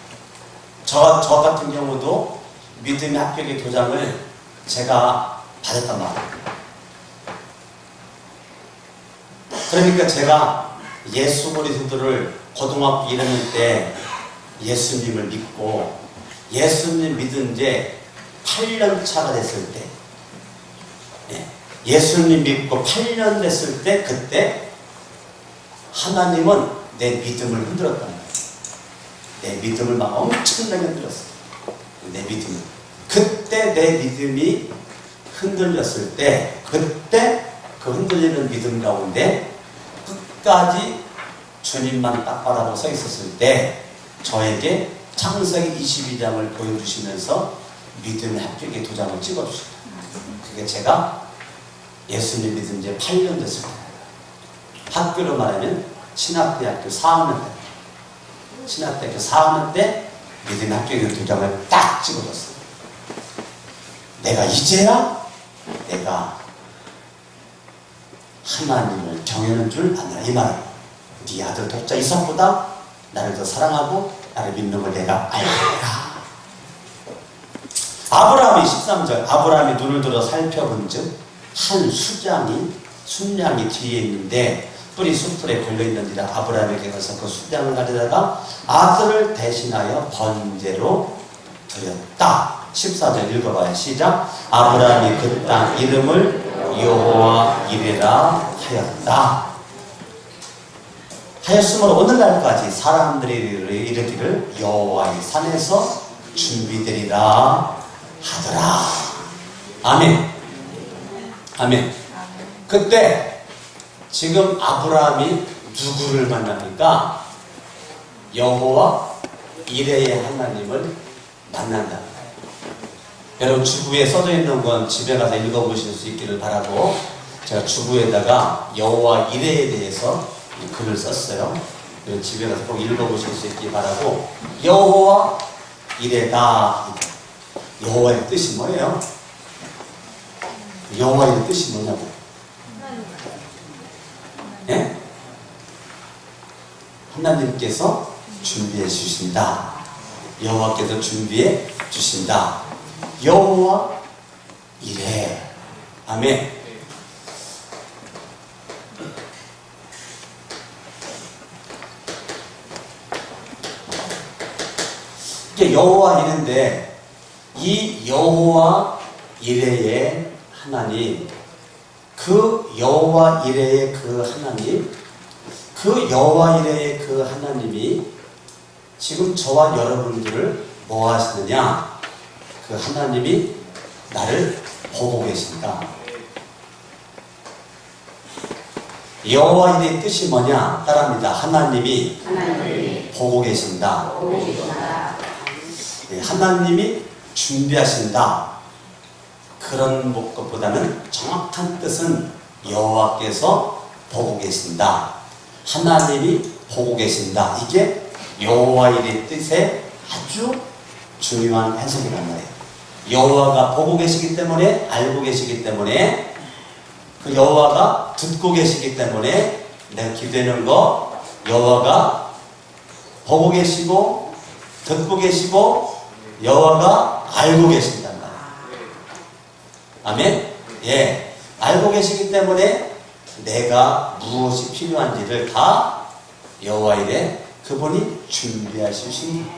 저 같은 경우도 믿음의 합격의 도장을 제가 받았단 말이에요. 그러니까 제가 예수 그리스도를 고등학교 1학년 때 예수님을 믿고 예수님 믿은 지 8년 차가 됐을 때, 예수님 믿고 8년 됐을 때, 그때 하나님은 내 믿음을 흔들었단 말이에요. 내 믿음을 막 엄청나게 흔들었어요. 내 믿음을. 그때 내 믿음이 흔들렸을 때, 그때 그 흔들리는 믿음 가운데 끝까지 주님만 딱 바라보고 서 있었을 때 저에게 창세기 22장을 보여주시면서 믿음의 합격의 도장을 찍어주셨다. 그게 제가 예수님 믿은 지 8년 됐을 때, 학교로 말하면 신학대학교 4학년 때, 신학대학교 4학년 때 믿음의 합격의 도장을 딱 찍어줬어요. 내가 이제야 내가 하나님을 경외하는 줄 아느라. 이 말은 네 아들 독자 이삭보다 나를 더 사랑하고 나를 믿는 걸 내가 알리라. 아브라함이 13절 아브라함이 눈을 들어 살펴본즉 한 순양이 뒤에 있는데 뿔이 숫풀에 걸려있는지라 아브라함에게 가서 그 순양을 가져다가 아들을 대신하여 번제로 드렸다. 14절 읽어봐요. 시작. 아브라함이 그 땅 이름을 여호와 이레라 하였으므로 오늘날까지 사람들이 이르기를 여호와의 산에서 준비되리라 하더라. 아멘. 아멘. 그때 지금 아브라함이 누구를 만납니까? 여호와 이레의 하나님을 만난다. 여러분 주부에 써져 있는 건 집에 가서 읽어보실 수 있기를 바라고 제가 주부에다가 여호와 이레에 대해서 글을 썼어요. 집에 가서 꼭 읽어보실 수 있기 바라고. 여호와 이레다. 여호와의 뜻이 뭐예요? 여호와의 뜻이 뭐냐고? 예? 하나님께서 준비해 주신다. 여호와께서 준비해 주신다. 여호와 이레. 아멘. 이게 여호와 이레인데 이 여호와 이레의 하나님, 그 여호와 이레의 그 하나님, 그 여호와 이레의 그 하나님이 지금 저와 여러분들을 뭐 하시느냐? 그 하나님이 나를 보고 계신다. 여호와 이레의 뜻이 뭐냐? 따라합니다. 하나님이 보고 계신다. 하나님이 준비하신다. 그런 것보다는 정확한 뜻은 여호와께서 보고 계신다. 하나님이 보고 계신다. 이게 여호와 이레의 뜻의 아주 중요한 해석이란 말이에요. 여호와가 보고 계시기 때문에, 알고 계시기 때문에, 그 여호와가 듣고 계시기 때문에 내가 기도하는 거 여호와가 보고 계시고 듣고 계시고 여호와가 알고 계신단 말이에요. 아멘? 예. 알고 계시기 때문에 내가 무엇이 필요한지를 다 여호와 이레 그분이 준비하시신.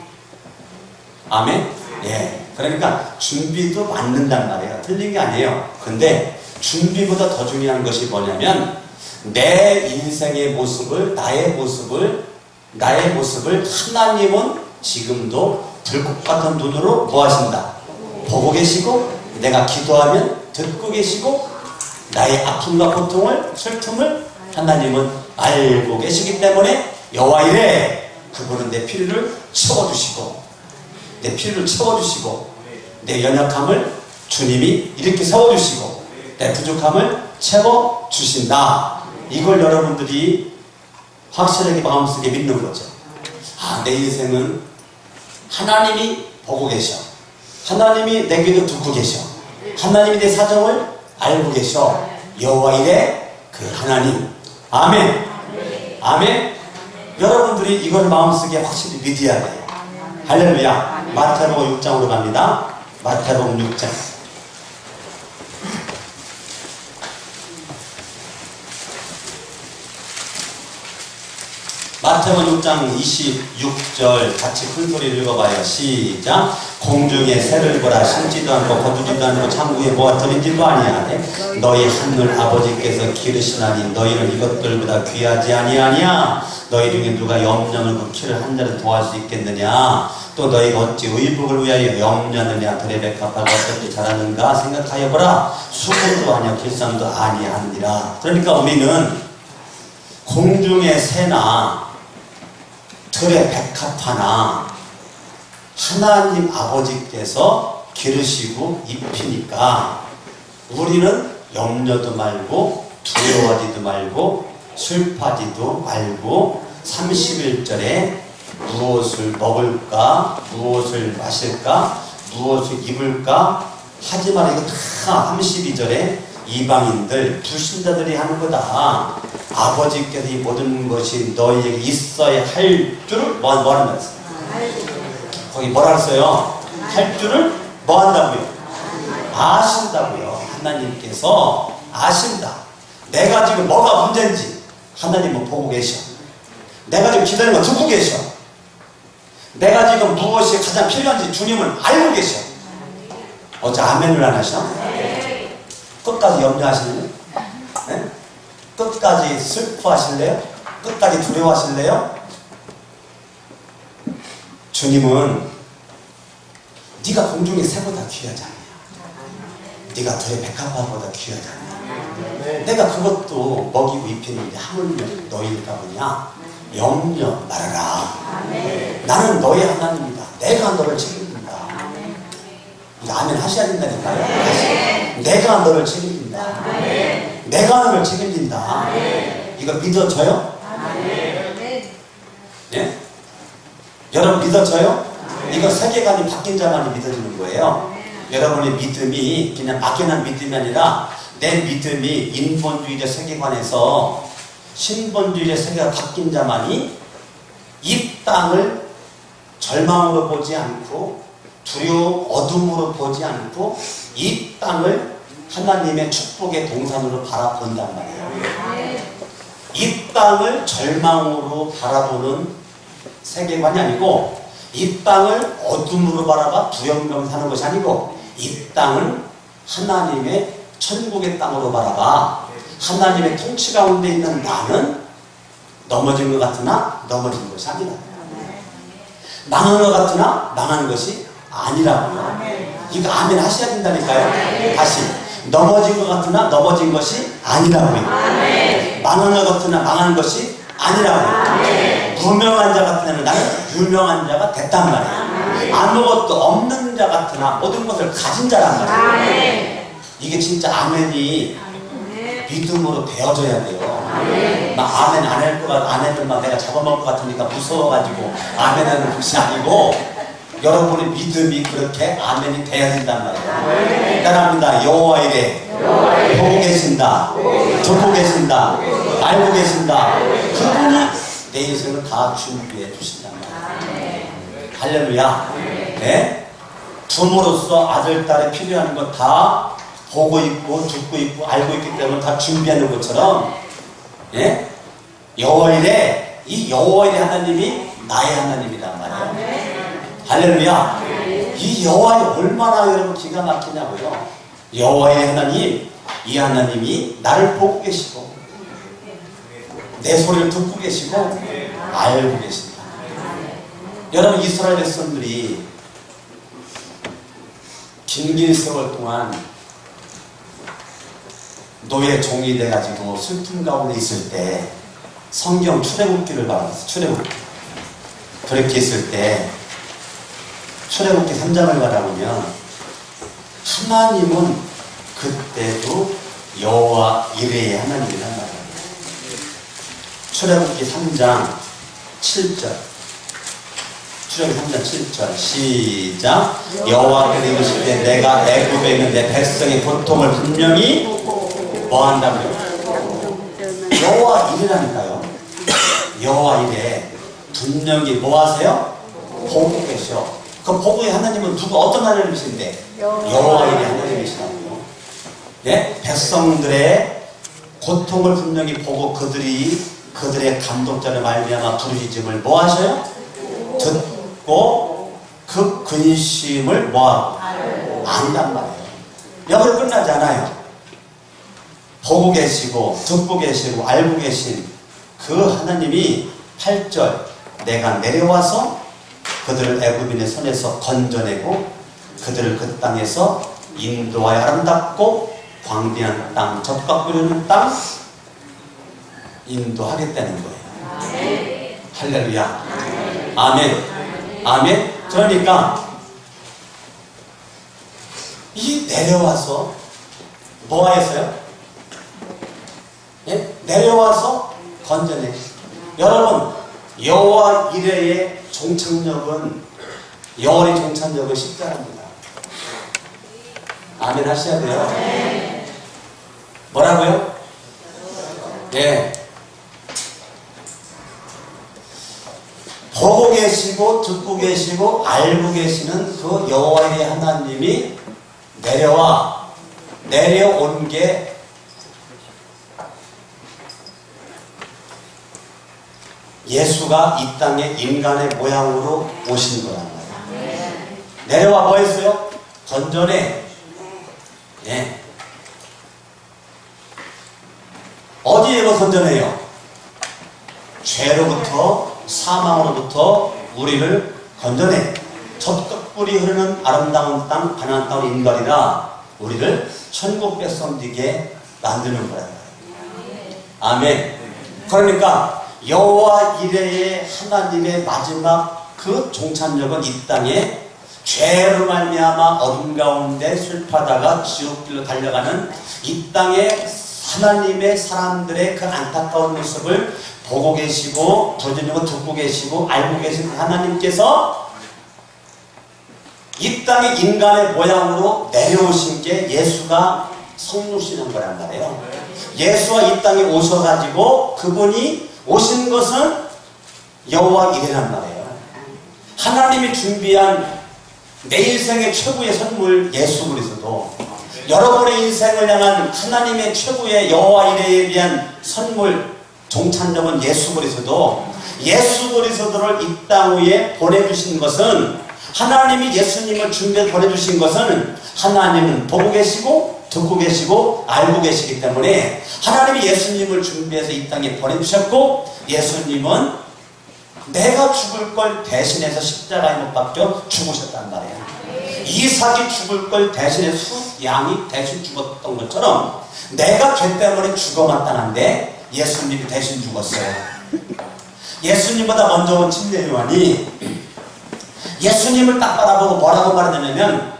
아멘? 예. 그러니까 준비도 맞는단 말이에요. 틀린 게 아니에요. 근데 준비보다 더 중요한 것이 뭐냐면 내 인생의 모습을, 나의 모습을 하나님은 지금도 불꽃 같은 눈으로 뭐 하신다? 보고 계시고, 내가 기도하면 듣고 계시고, 나의 아픔과 고통을, 슬픔을 하나님은 알고 계시기 때문에 여호와 이래, 그분은 내 필요를 채워주시고, 내 연약함을 주님이 이렇게 세워주시고, 내 부족함을 채워주신다. 이걸 여러분들이 확실하게 마음속에 믿는 거죠. 아, 내 인생은 하나님이 보고 계셔. 하나님이 내 기도 듣고 계셔. 하나님이 내 사정을 알고 계셔. 여호와 이래 그 하나님. 아멘. 아멘. 여러분들이 이걸 마음속에 확실히 믿어야 돼요. 할렐루야. 마태복음 6장으로 갑니다. 마태복음 6장. 마태복음 6장 26절 같이 큰 소리를 읽어봐요. 시작. 공중에 새를 보라. 심지도 않고 거두지도 않고 창고에 모아 들이지도 아니하되 너희 하늘 아버지께서 기르시나니 너희는 이것들보다 귀하지 아니하냐. 너희 중에 누가 염려를 그 키를 한 자를 도할 수 있겠느냐. 또 너희가 어찌 의복을 위하여 염려하느냐. 들의 백합화가 어떻게 자라는가 생각하여보라. 수고도 아니여 길쌈도 아니하느니라. 그러니까 우리는 공중의 새나 들의 백합화나 하나님 아버지께서 기르시고 입히니까 우리는 염려도 말고 두려워하지도 말고 슬퍼하지도 말고 31절에 무엇을 먹을까, 무엇을 마실까, 무엇을 입을까 하지 마라. 이거 다 32절에 이방인들, 불신자들이 하는 거다. 아버지께서 이 모든 것이 너희에게 있어야 할 줄을 뭐하는 말씀? 거기 뭐라 했어요? 할 줄을 뭐 한다고요? 아신다고요. 하나님께서 아신다. 내가 지금 뭐가 문제인지 하나님은 보고 계셔. 내가 지금 기다리는 거 듣고 계셔. 내가 지금 무엇이 가장 필요한지 주님은 알고 계셔. 어째 아멘을 안 하셔? 끝까지 염려하실래요? 네? 끝까지 슬퍼하실래요? 끝까지 두려워하실래요? 주님은 네가 공중의 새보다 귀하지 않냐. 네가 들의 백합화보다 귀하지 않냐. 내가 그것도 먹이고 입히는데 하물며 너희가 뭐냐? 염려 말아라. 나는 너의 하나님이다. 내가 너를 책임진다. 이거 아멘 하셔야 된다니까요. 다시. 내가 너를 책임진다. 내가 너를 책임진다. 이거 믿어져요? 예? 여러분 믿어져요? 이거 세계관이 바뀐 자만이 믿어지는 거예요. 여러분의 믿음이 그냥 막연한 믿음이 아니라 내 믿음이 인본주의적 세계관에서 신본주의적 세계가 바뀐 자만이 이 땅을 절망으로 보지 않고 두려움, 어둠으로 보지 않고 이 땅을 하나님의 축복의 동산으로 바라본단 말이에요. 이 땅을 절망으로 바라보는 세계관이 아니고 이 땅을 어둠으로 바라봐 두려움으로 사는 것이 아니고 이 땅을 하나님의 천국의 땅으로 바라봐 하나님의 통치 가운데 있는 나는 넘어진 것 같으나 넘어진 것이 아니라 망한 것 같으나 망한 것이 아니라고요. 이거 아멘 하셔야 된다니까요. 다시 넘어진 것 같으나 넘어진 것이 아니라고요. 망한 것 같으나 망한 것이 아니라고요. 무명한 자 같으나 나는 유명한 자가 됐단 말이에요. 아무것도 없는 자 같으나 모든 것을 가진 자란 말이에요. 이게 진짜 아멘이 믿음으로 되어져야 돼요. 막 아멘 안 할 것 같아, 안 해도 막 내가 잡아먹을 것 같으니까 무서워가지고 아멘 하는 것이 아니고 여러분의 믿음이 그렇게 아멘이 돼야 된단 말이에요. 따라합니다. 여호와 이래 보고 계신다, 듣고 계신다, 알고 계신다. 그분이 내 인생을 다 준비해 주신단 말이에요. 할렐루야. 네? 부모로서 아들, 딸에 필요한 것 다 보고 있고 듣고 있고 알고 있기 때문에 다 준비하는 것처럼, 예? 여호와 이래, 이 여호와 이래 하나님이 나의 하나님이란 말이에요. 할렐루야. 이 여호와가 얼마나 여러분 기가 막히냐고요. 여호와의 하나님, 이 하나님이 나를 보고 계시고 내 소리를 듣고 계시고 알고 계신다. 여러분, 이스라엘 백성들이 긴 세월 동안 노예 종이 돼가지고 슬픔 가운데 있을 때 성경 출애굽기를 받았어. 출애굽기. 그렇게 있을 때 출애굽기 3장을 가다보면 하나님은 그때도 여호와 이레의 하나님이란 말이에요. 출애굽기 3장 7절. 출애굽기 3장 7절 시작. 여호와께서 이르시되 내가 애굽에 있는 내 백성의 고통을 분명히 뭐한다고요? 여호와 이레라니까요. 여호와 이레 분명히 뭐하세요? 보고 계셔. 그 보고의 하나님은 누구 어떤 하나님이신데? 여호와 이레 하나님이시라고요. 예? 백성들의 고통을 분명히 보고 그들의 감독자를 말미암아 부르짖음을 뭐 하셔요? 듣고 그 근심을 뭐하고? 안단 말이에요. 여기서 끝나지 않아요. 보고 계시고 듣고 계시고 알고 계신 그 하나님이 8절 내가 내려와서 그들을 애굽인의 손에서 건져내고 그들을 그 땅에서 인도하여 아름답고 광대한 땅, 젖과 끓는 땅 인도하겠다는 거예요. 할렐루야. 아멘. 아멘. 그러니까 이 내려와서 뭐 하였어요? 예? 내려와서 건져내. 여러분, 여호와 이레의 종착역은 여호와의 종착역은 십자가입니다. 아멘 하셔야 돼요. 뭐라고요? 예. 보고 계시고 듣고 계시고 알고 계시는 그 여호와의 하나님이 내려온 게 예수가 이 땅에 인간의 모양으로 오신 거란 말이에요. 내려와 뭐 했어요? 건져내. 예. 어디에서 건져내요? 죄로부터 사망으로부터 우리를 건져내. 젖과 꿀이 흐르는 아름다운 땅 가나안 땅을 인도하리라. 우리를 천국 백성 되게 만드는 거야. 아멘. 그러니까 여호와 이레의 하나님의 마지막 그 종착역은 이 땅에 죄로 말미암아 어둠 가운데 슬퍼하다가 지옥길로 달려가는 이 땅에 하나님의 사람들의 그 안타까운 모습을 보고 계시고 부르짖고 듣고 계시고 알고 계신 하나님께서 이 땅에 인간의 모양으로 내려오신 게 예수가 성육신한 거란 말이에요. 예수가 이 땅에 오셔가지고 그분이 오신 것은 여호와 이레란 말이에요. 하나님이 준비한 내 인생의 최고의 선물 예수 그리스도, 여러분의 인생을 향한 하나님의 최고의 여호와 이레에 대한 선물 종착역은 예수 그리스도. 예수 그리스도를 이 땅 위에 보내주신 것은, 하나님이 예수님을 준비해 보내주신 것은 하나님은 보고 계시고 듣고 계시고 알고 계시기 때문에 하나님이 예수님을 준비해서 이 땅에 보내주셨고, 예수님은 내가 죽을 걸 대신해서 십자가에 못 박혀 죽으셨단 말이에요. 이삭이 죽을 걸 대신해서 양이 대신 죽었던 것처럼 내가 죄 때문에 죽어 마땅한데 예수님이 대신 죽었어요. 예수님보다 먼저 온 침례 요한이 예수님을 딱 바라보고 뭐라고 말하냐면,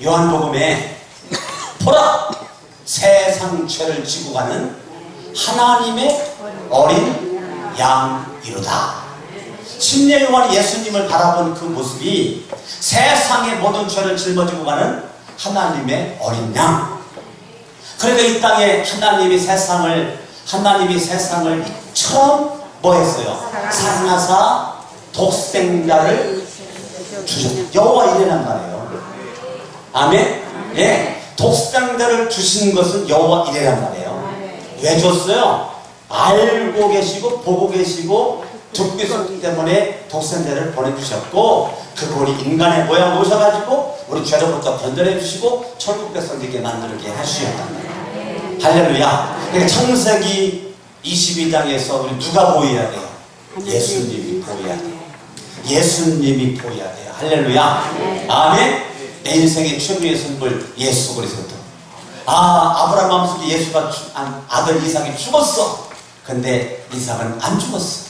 요한복음에 보라! 세상 죄를 지고 가는 하나님의 어린 양이로다. 침례 요한이 예수님을 바라본 그 모습이 세상의 모든 죄를 짊어지고 가는 하나님의 어린 양. 그러니까 이 땅에 하나님이 세상을 처음 뭐 했어요? 사랑하사 독생자를 주셨어요. 여호와 이레란 말이에요. 아멘? 예. 독생자를 주신 것은 여호와 이레란 말이에요. 왜 줬어요? 알고 계시고 보고 계시고 듣고 계시기 때문에 독생자를 보내주셨고, 그분이 인간의 모양을 오셔가지고 우리 죄로부터 건져내 주시고 천국 백성 되게 만들게 하시었단 말이에요. 할렐루야. 그러니까 창세기 22장에서 우리 누가 보여야 돼요? 예수님이 보여야 돼요. 예수님이 보여야 돼요. 할렐루야. 아멘. 내 인생의 최고의 선물 예수 그리스도. 아브라함 마음속에 예수가 아들 이삭이 죽었어. 근데 이삭은 안 죽었어.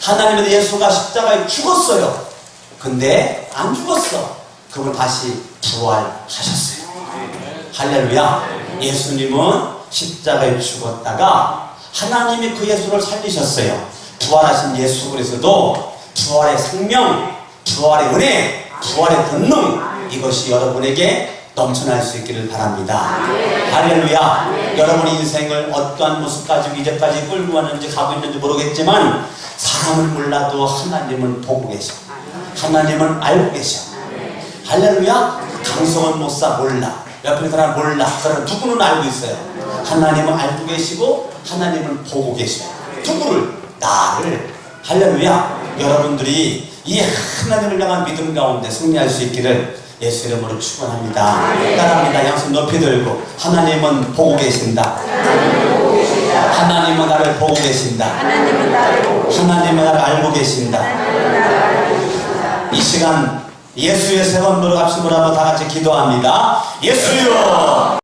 하나님은 예수가 십자가에 죽었어요. 근데 안 죽었어. 그분 다시 부활하셨어요. 할렐루야. 예수님은 십자가에 죽었다가 하나님이 그 예수를 살리셨어요. 부활하신 예수 그리스도 부활의 생명, 부활의 은혜, 부활의 권능, 이것이 여러분에게 넘쳐날 수 있기를 바랍니다. 할렐루야. 여러분의 인생을 어떠한 모습 가지고 이제까지 끌고 왔는지 가고 있는지 모르겠지만 사람은 몰라도 하나님은 보고 계셔. 하나님은 알고 계셔. 할렐루야. 강성원 목사 몰라. 옆에 사람 몰라. 그러나 누구는 알고 있어요. 하나님은 알고 계시고 하나님은 보고 계셔. 누구를? 나를. 할렐루야. 여러분들이 이 하나님을 향한 믿음 가운데 승리할 수 있기를 예수 이름으로 축원합니다. 따라합니다. 양손 높이 들고 하나님은 보고 계신다. 하나님은 나를 보고 계신다. 하나님은 나를 알고 계신다. 이 시간 예수의 세 번 들어갑시고 한번 다 같이 기도합니다. 예수여.